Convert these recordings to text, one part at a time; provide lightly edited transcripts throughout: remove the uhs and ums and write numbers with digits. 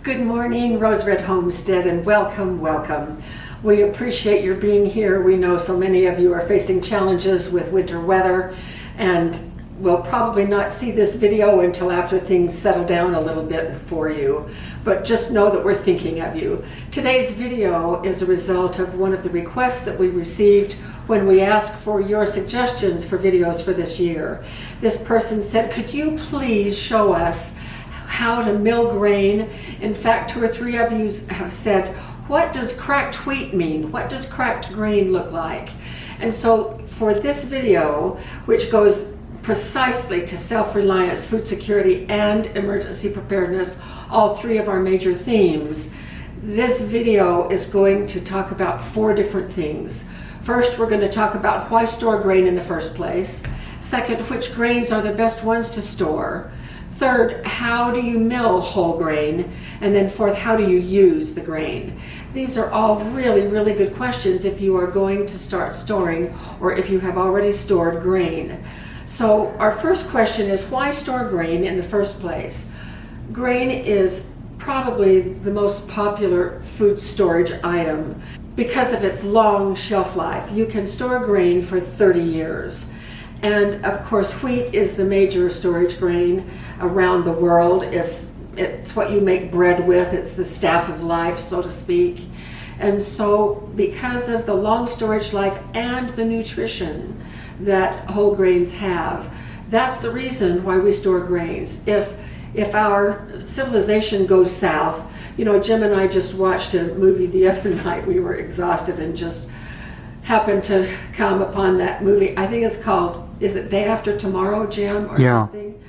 Good morning, Rose Red Homestead, and welcome, welcome. We appreciate your being here. We know so many of you are facing challenges with winter weather, and we'll probably not see this video until after things settle down a little bit for you. But just know that we're thinking of you. Today's video is a result of one of the requests that we received when we asked for your suggestions for videos for this year. This person said, could you please show us how to mill grain? In fact, 2 or 3 of you have said, what does cracked wheat mean? What does cracked grain look like? And so for this video, which goes precisely to self-reliance, food security, and emergency preparedness, all 3 of our major themes, this video is going to talk about 4 different things. First, we're going to talk about why store grain in the first place. Second, which grains are the best ones to store. Third, how do you mill whole grain? And then fourth, how do you use the grain? These are all really, really good questions if you are going to start storing or if you have already stored grain. So our first question is, why store grain in the first place? Grain is probably the most popular food storage item because of its long shelf life. You can store grain for 30 years. And of course, wheat is the major storage grain around the world. It's what you make bread with. It's the staff of life, so to speak. And so because of the long storage life and the nutrition that whole grains have, that's the reason why we store grains. If our civilization goes south, you know, Jim and I just watched a movie the other night. We were exhausted and just happened to come upon that movie. I think it's called, is it Day After Tomorrow, Jim, or something?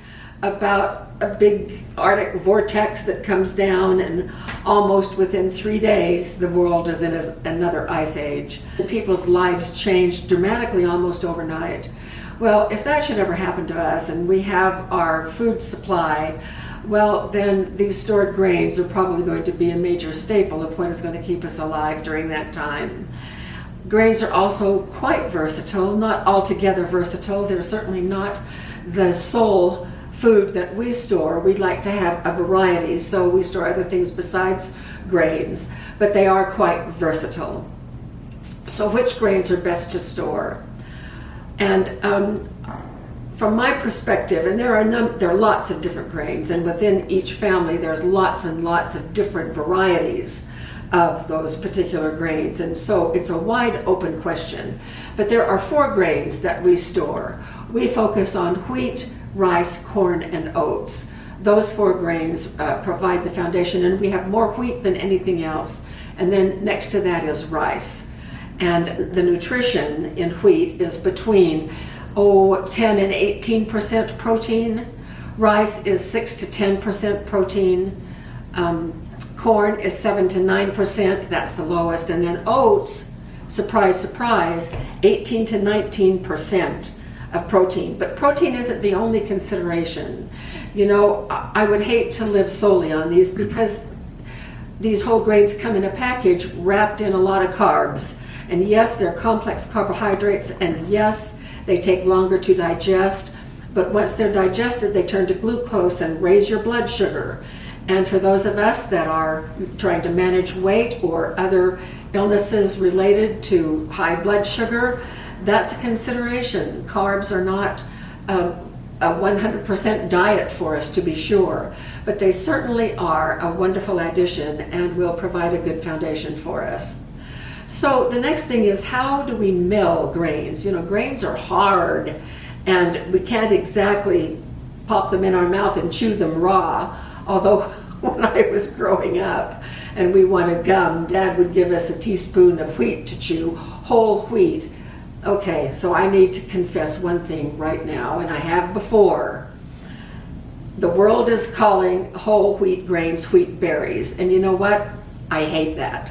About a big Arctic vortex that comes down, and almost within 3 days, the world is in another ice age. People's lives change dramatically almost overnight. Well, if that should ever happen to us and we have our food supply, well, then these stored grains are probably going to be a major staple of what is going to keep us alive during that time. Grains are also quite versatile, not altogether versatile. They're certainly not the sole food that we store. We'd like to have a variety, so we store other things besides grains, but they are quite versatile. So which grains are best to store? And from my perspective, and there are lots of different grains, and within each family there's lots and lots of different varieties of those particular grains, and so it's a wide open question. But there are 4 grains that we store. We focus on wheat, rice, corn, and oats. Those 4 grains provide the foundation, and we have more wheat than anything else. And then next to that is rice. And the nutrition in wheat is between 10 and 18% protein. Rice is 6 to 10% protein. Corn is 7 to 9%, that's the lowest. And then oats, surprise, surprise, 18 to 19% of protein. But protein isn't the only consideration. You know, I would hate to live solely on these because these whole grains come in a package wrapped in a lot of carbs. And yes, they're complex carbohydrates, and yes, they take longer to digest. But once they're digested, they turn to glucose and raise your blood sugar. And for those of us that are trying to manage weight or other illnesses related to high blood sugar, that's a consideration. Carbs are not a 100% diet for us, to be sure, but they certainly are a wonderful addition and will provide a good foundation for us. So the next thing is, how do we mill grains? You know, grains are hard and we can't exactly pop them in our mouth and chew them raw. Although when I was growing up and we wanted gum, Dad would give us a teaspoon of wheat to chew, whole wheat. Okay, so I need to confess one thing right now, and I have before. The world is calling whole wheat grains wheat berries, and you know what? I hate that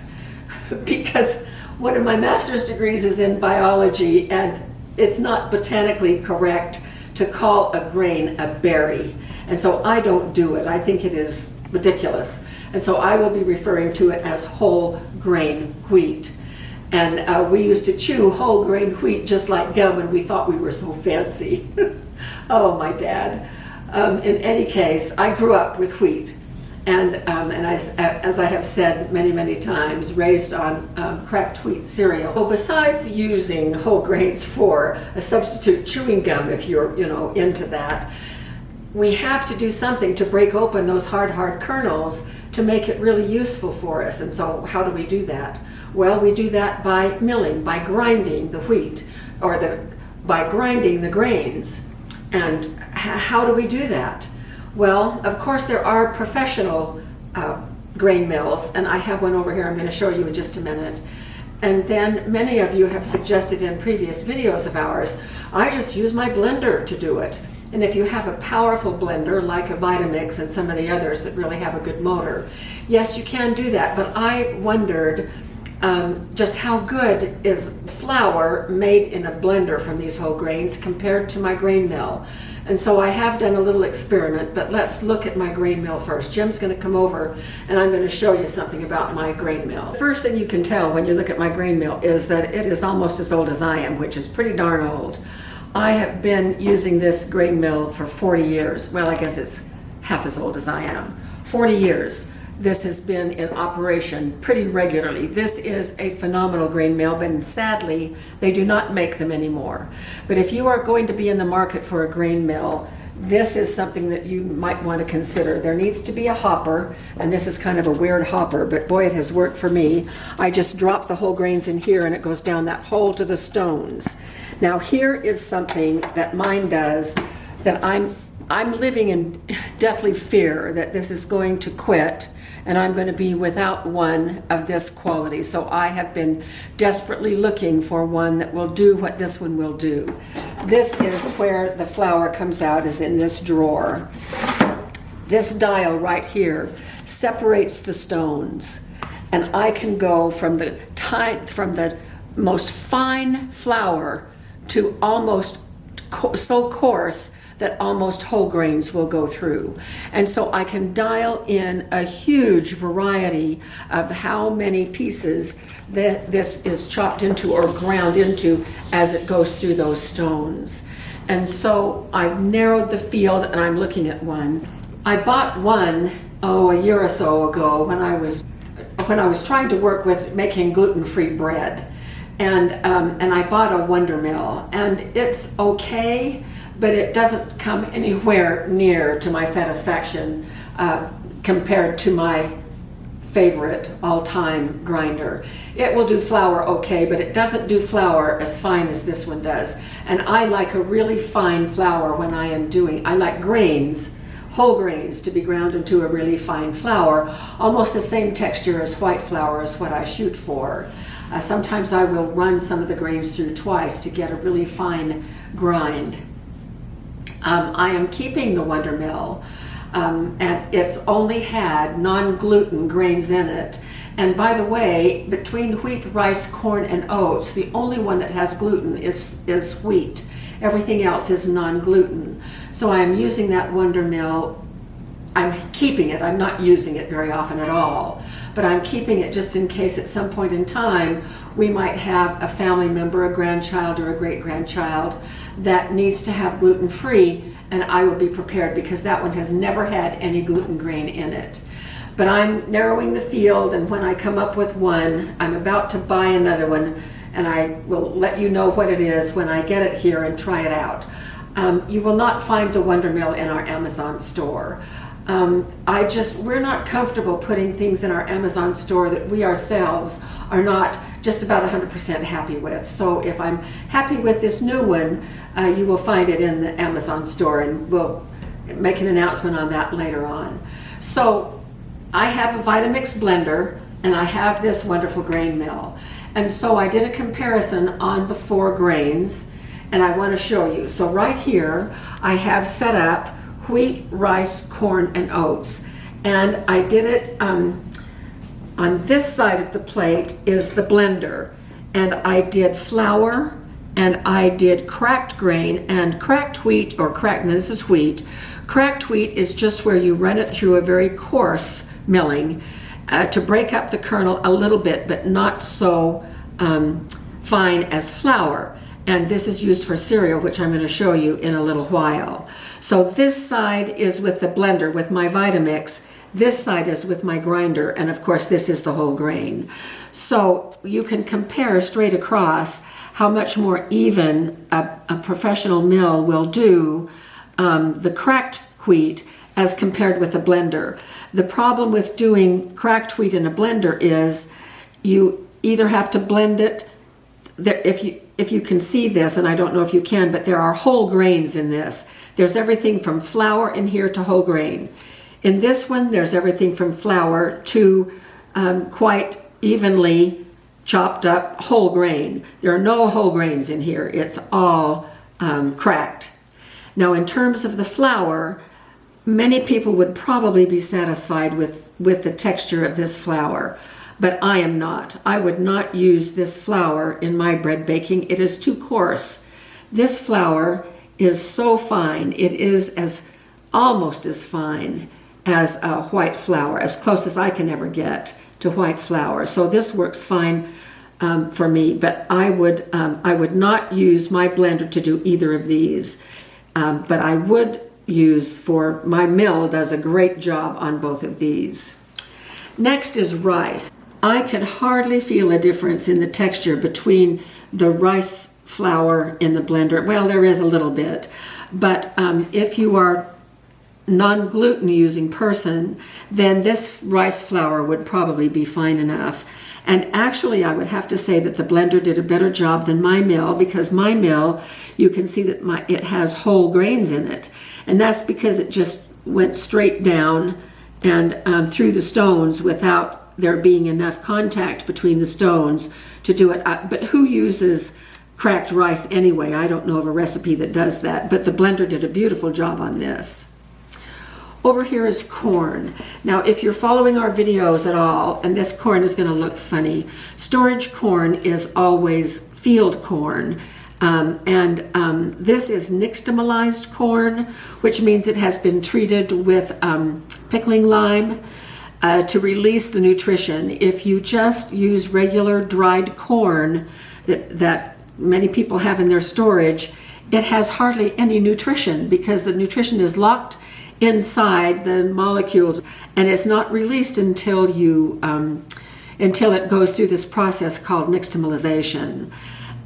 because one of my master's degrees is in biology, and it's not botanically correct to call a grain a berry. And so I don't do it. I think it is ridiculous. And so I will be referring to it as whole grain wheat. And we used to chew whole grain wheat just like gum, and we thought we were so fancy. Oh, my dad. In any case, I grew up with wheat. and as I have said many times, raised on cracked wheat cereal. So besides using whole grains for a substitute chewing gum, if you're into that, we have to do something to break open those hard kernels to make it really useful for us. And so how do we do that? Well, we do that by milling, by grinding the wheat, or by grinding the grains. And how do we do that? Well, of course, there are professional grain mills, and I have one over here I'm going to show you in just a minute. And then many of you have suggested in previous videos of ours, I just use my blender to do it. And if you have a powerful blender like a Vitamix and some of the others that really have a good motor, yes, you can do that. But I wondered just how good is flour made in a blender from these whole grains compared to my grain mill. And so I have done a little experiment, but let's look at my grain mill first. Jim's going to come over and I'm going to show you something about my grain mill. The first thing you can tell when you look at my grain mill is that it is almost as old as I am, which is pretty darn old. I have been using this grain mill for 40 years. Well, I guess it's half as old as I am. 40 years. This has been in operation pretty regularly. This is a phenomenal grain mill, but sadly, they do not make them anymore. But if you are going to be in the market for a grain mill, this is something that you might want to consider. There needs to be a hopper, and this is kind of a weird hopper, but boy, it has worked for me. I just drop the whole grains in here and it goes down that hole to the stones. Now here is something that mine does that I'm living in deathly fear that this is going to quit and I'm going to be without one of this quality. So I have been desperately looking for one that will do what this one will do. This is where the flour comes out, is in this drawer. This dial right here separates the stones, and I can go from the most fine flour to almost so coarse that almost whole grains will go through. And so I can dial in a huge variety of how many pieces that this is chopped into or ground into as it goes through those stones. And so I've narrowed the field and I'm looking at one. I bought one, a year or so ago when I was trying to work with making gluten-free bread. And I bought a Wonder Mill, and it's okay, but it doesn't come anywhere near to my satisfaction compared to my favorite all-time grinder. It will do flour okay, but it doesn't do flour as fine as this one does. And I like a really fine flour when I like grains, whole grains, to be ground into a really fine flour, almost the same texture as white flour is what I shoot for. Sometimes I will run some of the grains through twice to get a really fine grind. I am keeping the Wonder Mill, and it's only had non-gluten grains in it. And by the way, between wheat, rice, corn, and oats, the only one that has gluten is wheat. Everything else is non-gluten. So I am using that Wonder Mill. I'm keeping it. I'm not using it very often at all, but I'm keeping it just in case at some point in time we might have a family member, a grandchild or a great-grandchild that needs to have gluten-free, and I will be prepared because that one has never had any gluten grain in it. But I'm narrowing the field, and when I come up with one, I'm about to buy another one, and I will let you know what it is when I get it here and try it out. You will not find the Wonder Mill in our Amazon store. We're not comfortable putting things in our Amazon store that we ourselves are not just about 100% happy with. So if I'm happy with this new one, you will find it in the Amazon store, and we'll make an announcement on that later on. So I have a Vitamix blender and I have this wonderful grain mill. And so I did a comparison on the 4 grains, and I want to show you. So right here I have set up wheat, rice, corn, and oats. And I did it on this side of the plate is the blender. And I did flour, and I did cracked grain, and cracked wheat, or cracked, and this is wheat. Cracked wheat is just where you run it through a very coarse milling to break up the kernel a little bit, but not so fine as flour. and this is used for cereal, which I'm going to show you in a little while. So this side is with the blender, with my Vitamix. This side is with my grinder, and of course this is the whole grain. So you can compare straight across how much more even a professional mill will do the cracked wheat as compared with a blender. The problem with doing cracked wheat in a blender is you either have to blend it, if you can see this, and I don't know if you can, but there are whole grains in this. There's everything from flour in here to whole grain. In this one, there's everything from flour to quite evenly chopped up whole grain. There are no whole grains in here. It's all cracked. Now, in terms of the flour, many people would probably be satisfied with the texture of this flour, but I am not. I would not use this flour in my bread baking. It is too coarse. This flour is so fine. It is almost as fine as white flour, as close as I can ever get to white flour. So this works fine for me, but I would not use my blender to do either of these. But I would use for my mill, does a great job on both of these. Next is rice. I can hardly feel a difference in the texture between the rice flour in the blender. Well, there is a little bit, but if you are non-gluten using person, then this rice flour would probably be fine enough. And actually, I would have to say that the blender did a better job than my mill, because my mill, you can see that it has whole grains in it. And that's because it just went straight down and through the stones without there being enough contact between the stones to do it. But who uses cracked rice anyway? I don't know of a recipe that does that, but the blender did a beautiful job on this. Over here is corn. Now, if you're following our videos at all, and this corn is going to look funny, storage corn is always field corn. This is nixtamalized corn, which means it has been treated with pickling lime to release the nutrition. If you just use regular dried corn that many people have in their storage, it has hardly any nutrition, because the nutrition is locked inside the molecules, and it's not released until it goes through this process called nixtamalization.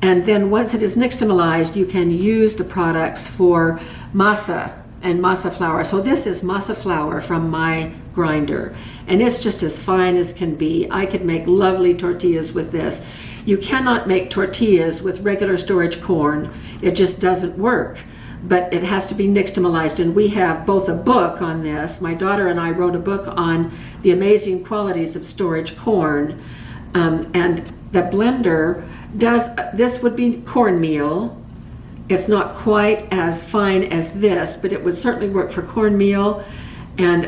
And then once it is nixtamalized, you can use the products for masa and masa flour. So this is masa flour from my grinder, and it's just as fine as can be. I could make lovely tortillas with this. You cannot make tortillas with regular storage corn. It just doesn't work. But it has to be nixtamalized, and we have both a book on this. My daughter and I wrote a book on the amazing qualities of storage corn, and the blender does, this would be cornmeal. It's not quite as fine as this, but it would certainly work for cornmeal, and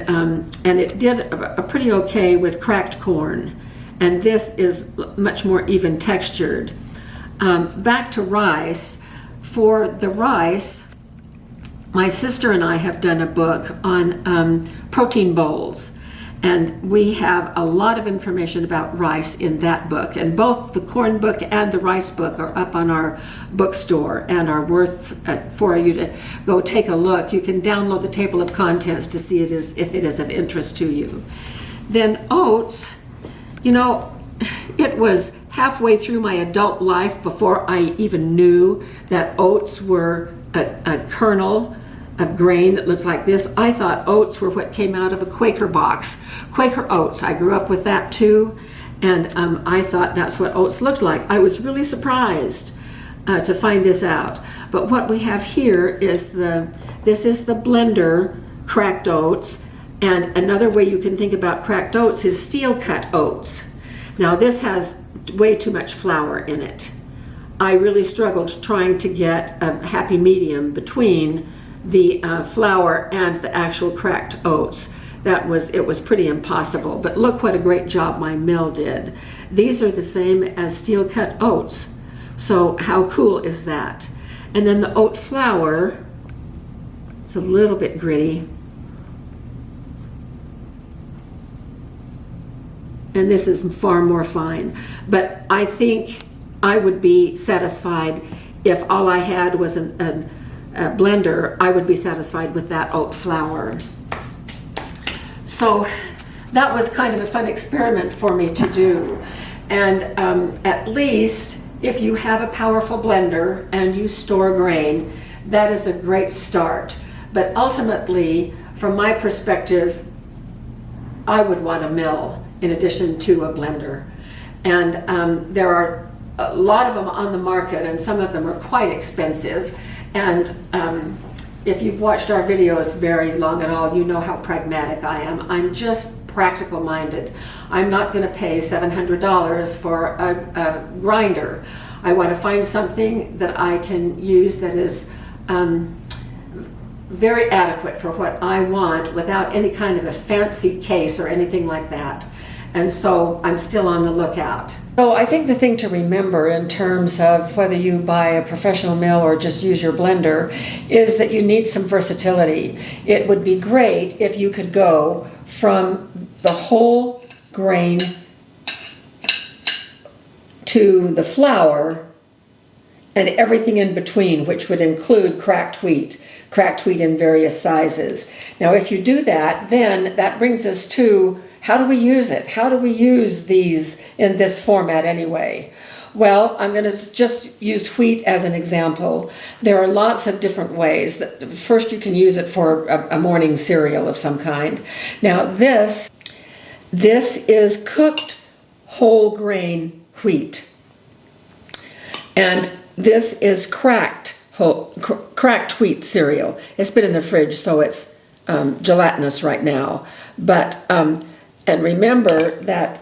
it did a pretty okay with cracked corn, and this is much more even textured. Back to rice. For the rice, my sister and I have done a book on protein bowls, and we have a lot of information about rice in that book, and both the corn book and the rice book are up on our bookstore and are worth for you to go take a look. You can download the table of contents to see if it is of interest to you. Then oats, you know, it was halfway through my adult life before I even knew that oats were a kernel of grain that looked like this. I thought oats were what came out of a Quaker box. Quaker oats, I grew up with that too, and I thought that's what oats looked like. I was really surprised to find this out. But what we have here is this is the blender cracked oats, and another way you can think about cracked oats is steel cut oats. Now this has way too much flour in it. I really struggled trying to get a happy medium between the flour and the actual cracked oats. It was pretty impossible, but look what a great job my mill did. These are the same as steel cut oats, so how cool is that? And then the oat flour, it's a little bit gritty, and this is far more fine, but I think I would be satisfied if all I had was a blender, I would be satisfied with that oat flour. So that was kind of a fun experiment for me to do. And at least if you have a powerful blender and you store grain, that is a great start. But ultimately, from my perspective, I would want a mill in addition to a blender. And there are a lot of them on the market, and some of them are quite expensive. And if you've watched our videos very long at all, you know how pragmatic I am. I'm just practical minded. I'm not going to pay $700 for a grinder. I want to find something that I can use that is very adequate for what I want without any kind of a fancy case or anything like that. And so I'm still on the lookout. So I think the thing to remember in terms of whether you buy a professional mill or just use your blender is that you need some versatility. It would be great if you could go from the whole grain to the flour and everything in between, which would include cracked wheat in various sizes. Now, if you do that, then that brings us to how do we use it? How do we use these in this format anyway? Well, I'm going to just use wheat as an example. There are lots of different ways. First, you can use it for a morning cereal of some kind. Now, this is cooked whole grain wheat. And this is cracked wheat cereal. It's been in the fridge, so it's gelatinous right now. But and remember that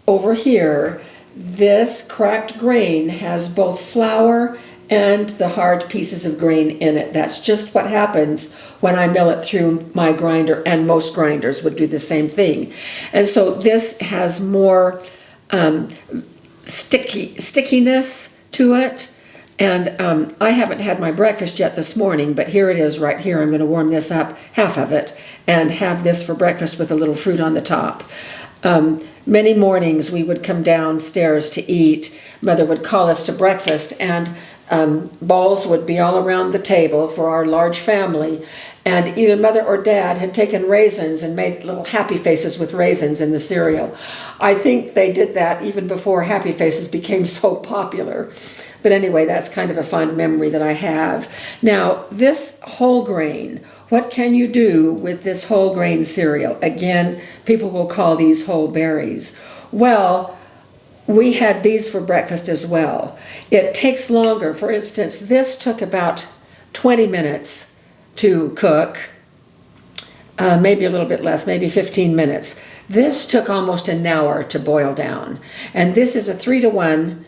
over here, this cracked grain has both flour and the hard pieces of grain in it. That's just what happens when I mill it through my grinder, and most grinders would do the same thing. And so this has more stickiness to it. And I haven't had my breakfast yet this morning, but here it is right here. I'm going to warm this up, half of it, and have this for breakfast with a little fruit on the top. Many mornings we would come downstairs to eat. Mother would call us to breakfast, and bowls would be all around the table for our large family. And either Mother or Dad had taken raisins and made little happy faces with raisins in the cereal. I think they did that even before happy faces became so popular. But anyway, that's kind of a fond memory that I have. Now, this whole grain, what can you do with this whole grain cereal? Again, people will call these whole berries. Well, we had these for breakfast as well. It takes longer. For instance, this took about 20 minutes to cook, maybe a little bit less, maybe 15 minutes. This took almost an hour to boil down. And this is a 3-to-1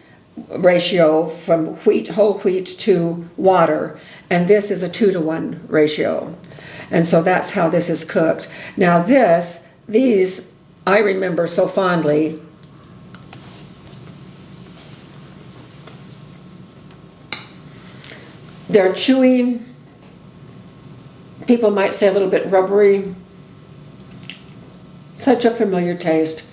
ratio from whole wheat to water, and this is a 2-to-1 ratio. And so that's how this is cooked. Now these I remember so fondly. They're chewy. People might say a little bit rubbery. Such a familiar taste.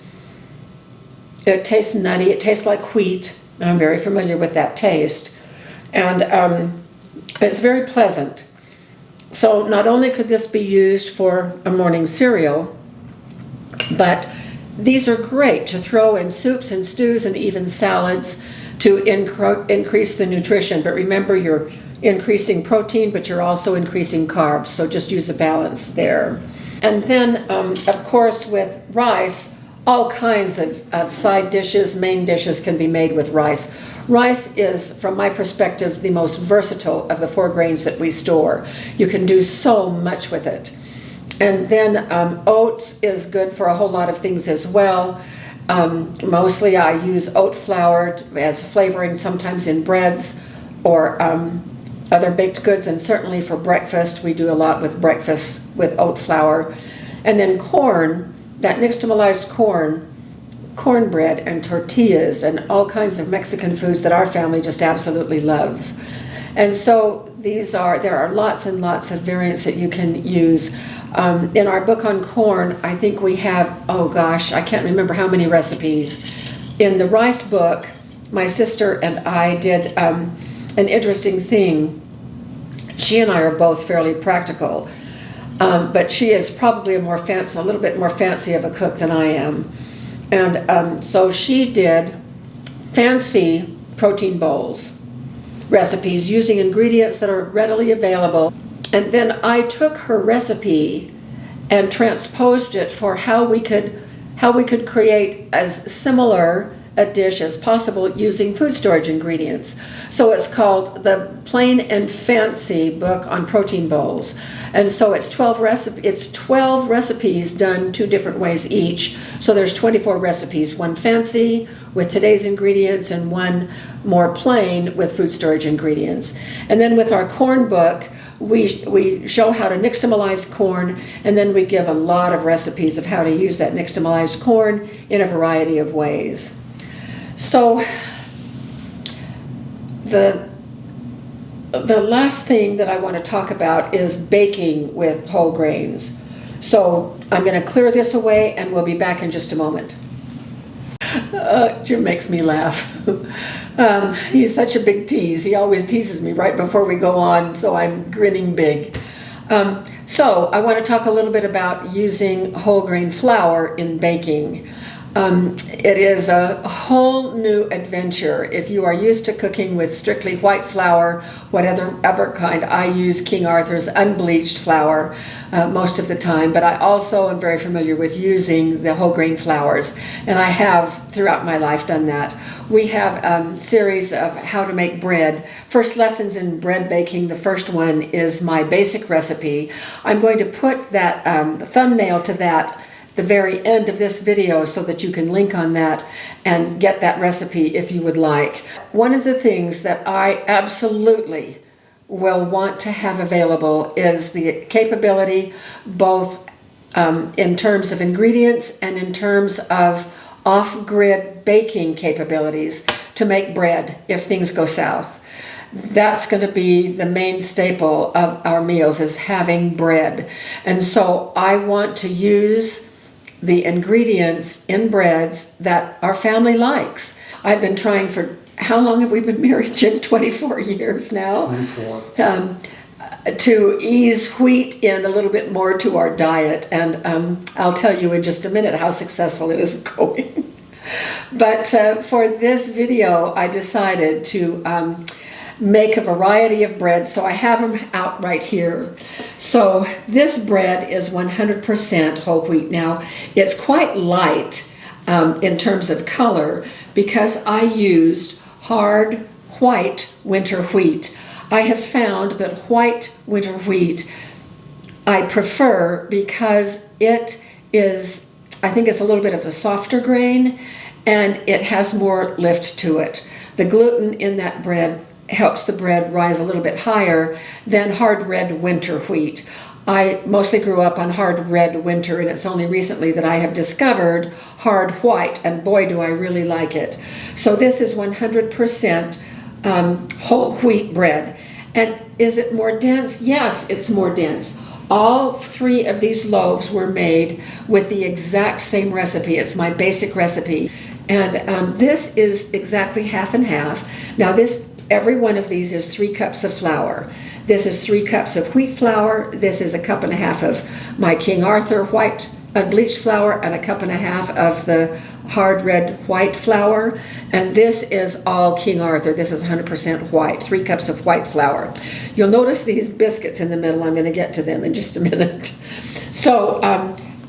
It tastes nutty. It tastes like wheat. I'm very familiar with that taste. And it's very pleasant. So not only could this be used for a morning cereal, but these are great to throw in soups and stews and even salads to increase the nutrition. But remember, you're increasing protein, but you're also increasing carbs. So just use a balance there. And then, of course, with rice, all kinds of side dishes, main dishes can be made with rice. Rice is, from my perspective, the most versatile of the 4 grains that we store. You can do so much with it. And then oats is good for a whole lot of things as well. Mostly I use oat flour as flavoring, sometimes in breads or other baked goods, and certainly for breakfast. We do a lot with breakfast with oat flour. And then corn, that nixtamalized cornbread and tortillas and all kinds of Mexican foods that our family just absolutely loves. And so there are lots and lots of variants that you can use. In our book on corn, I think we have, oh gosh, I can't remember how many recipes. In the rice book, my sister and I did an interesting thing. She and I are both fairly practical, but she is probably a little bit more fancy of a cook than I am. And so she did fancy protein bowls recipes using ingredients that are readily available. And then I took her recipe and transposed it for how we could create as similar a dish as possible using food storage ingredients. So it's called the Plain and Fancy book on protein bowls. And so it's 12 recipes done 2 different ways each. So there's 24 recipes, one fancy with today's ingredients and one more plain with food storage ingredients. And then with our corn book, we show how to nixtamalize corn, and then we give a lot of recipes of how to use that nixtamalized corn in a variety of ways. So the last thing that I want to talk about is baking with whole grains. So I'm going to clear this away and we'll be back in just a moment. Jim makes me laugh. He's such a big tease. He always teases me right before we go on, so I'm grinning big. So I want to talk a little bit about using whole grain flour in baking. It is a whole new adventure. If you are used to cooking with strictly white flour, whatever kind, I use King Arthur's unbleached flour most of the time, but I also am very familiar with using the whole grain flours, and I have throughout my life done that. We have a series of how to make bread. First lessons in bread baking. The first one is my basic recipe. I'm going to put that thumbnail to that the very end of this video so that you can link on that and get that recipe if you would like. One of the things that I absolutely will want to have available is the capability, both in terms of ingredients and in terms of off-grid baking capabilities to make bread if things go south. That's going to be the main staple of our meals, is having bread. And so I want to use the ingredients in breads that our family likes. I've been trying for, how long have we been married, Jim? 24 years now. 24. To ease wheat in a little bit more to our diet. And I'll tell you in just a minute how successful it is going. But for this video, I decided to make a variety of breads. So I have them out right here. So this bread is 100% whole wheat. Now, it's quite light in terms of color because I used hard white winter wheat. I have found that white winter wheat I prefer because it is, I think it's a little bit of a softer grain and it has more lift to it. The gluten in that bread helps the bread rise a little bit higher than hard red winter wheat. I mostly grew up on hard red winter, and it's only recently that I have discovered hard white, and boy do I really like it. So this is 100% whole wheat bread. And is it more dense? Yes, it's more dense. All 3 of these loaves were made with the exact same recipe. It's my basic recipe. And this is exactly half and half. Now every one of these is 3 cups of flour. This is 3 cups of wheat flour. This is a cup and a half of my King Arthur white unbleached flour and a cup and a half of the hard red white flour. And this is all King Arthur. This is 100% white, 3 cups of white flour. You'll notice these biscuits in the middle. I'm going to get to them in just a minute. So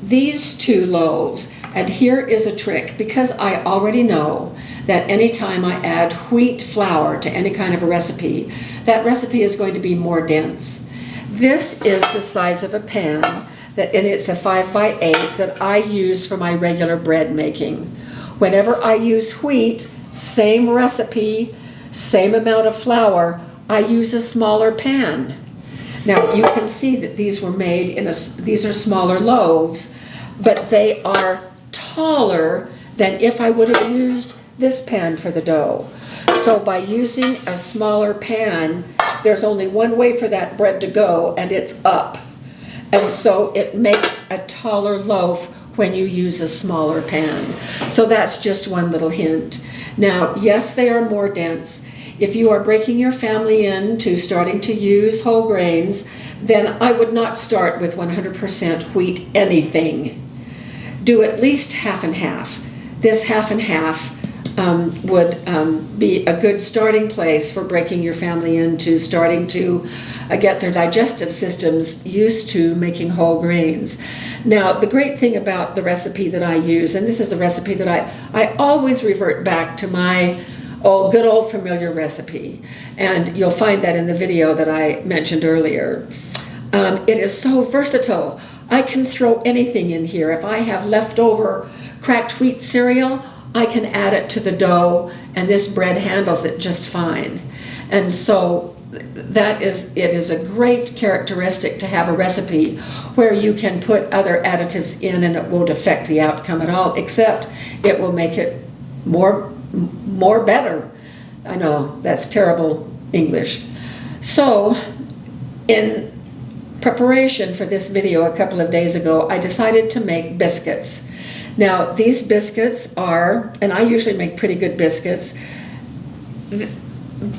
these 2 loaves, and here is a trick, because I already know that anytime I add wheat flour to any kind of a recipe, that recipe is going to be more dense. This is the size of a pan, and it's a 5x8 that I use for my regular bread making. Whenever I use wheat, same recipe, same amount of flour, I use a smaller pan. Now you can see that these were made these are smaller loaves, but they are taller than if I would have used this pan for the dough. So by using a smaller pan, there's only one way for that bread to go, and it's up. And so it makes a taller loaf when you use a smaller pan. So that's just one little hint. Now, yes, they are more dense. if you are breaking your family into starting to use whole grains, then I would not start with 100% wheat anything. Do at least half and half. This half and half would be a good starting place for breaking your family into starting to get their digestive systems used to making whole grains. Now, the great thing about the recipe that I use, and this is the recipe that I always revert back to my good old familiar recipe, and you'll find that in the video that I mentioned earlier. It is so versatile. I can throw anything in here. If I have leftover cracked wheat cereal, I can add it to the dough, and this bread handles it just fine. And so it is a great characteristic to have a recipe where you can put other additives in and it won't affect the outcome at all, except it will make it more better. I know, that's terrible English. So, in preparation for this video a couple of days ago, I decided to make biscuits. Now, these biscuits are, and I usually make pretty good biscuits,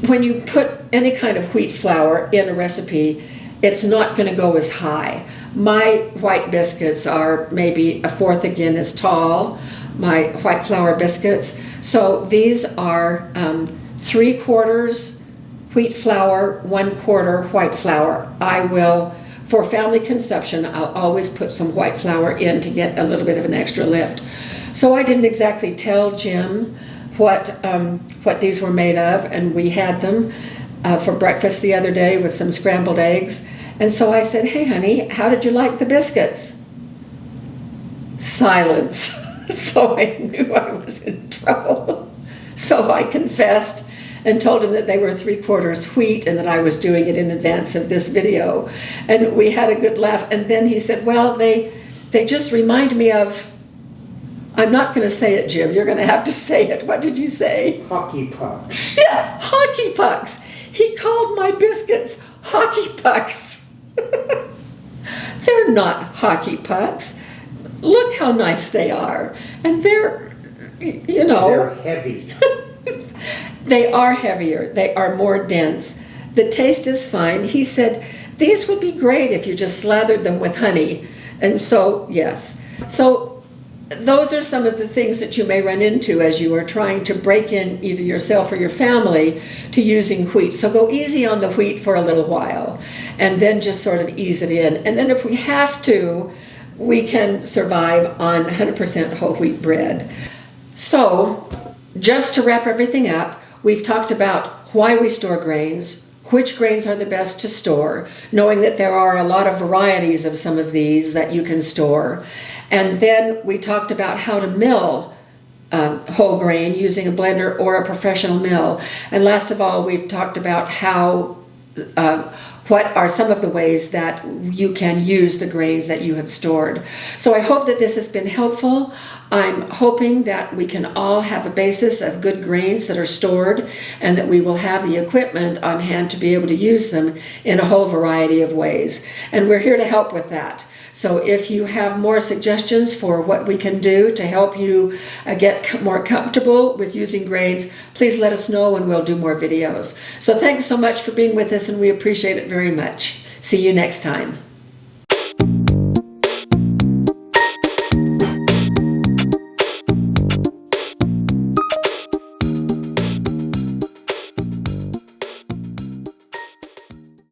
when you put any kind of wheat flour in a recipe, it's not going to go as high. My white biscuits are maybe a fourth again as tall, my white flour biscuits. So these are 3/4 wheat flour, 1/4 white flour. I will, for family consumption, I'll always put some white flour in to get a little bit of an extra lift. So I didn't exactly tell Jim what these were made of, and we had them for breakfast the other day with some scrambled eggs. And so I said, "Hey honey, how did you like the biscuits?" Silence. So I knew I was in trouble. So I confessed and told him that they were 3/4 wheat and that I was doing it in advance of this video. And we had a good laugh. And then he said, "Well, they just remind me of," I'm not going to say it, Jim. You're going to have to say it. What did you say? Hockey pucks. Yeah, hockey pucks. He called my biscuits hockey pucks. They're not hockey pucks. Look how nice they are. And they're, They're heavy. They are heavier. They are more dense. The taste is fine. He said, these would be great if you just slathered them with honey. And so, yes. So those are some of the things that you may run into as you are trying to break in either yourself or your family to using wheat. So go easy on the wheat for a little while and then just sort of ease it in. And then if we have to, we can survive on 100% whole wheat bread. So just to wrap everything up, we've talked about why we store grains, which grains are the best to store, knowing that there are a lot of varieties of some of these that you can store. And then we talked about how to mill whole grain using a blender or a professional mill. And last of all, we've talked about how what are some of the ways that you can use the grains that you have stored. So I hope that this has been helpful. I'm hoping that we can all have a basis of good grains that are stored and that we will have the equipment on hand to be able to use them in a whole variety of ways. And we're here to help with that. So if you have more suggestions for what we can do to help you get more comfortable with using grains, please let us know and we'll do more videos. So thanks so much for being with us and we appreciate it very much. See you next time.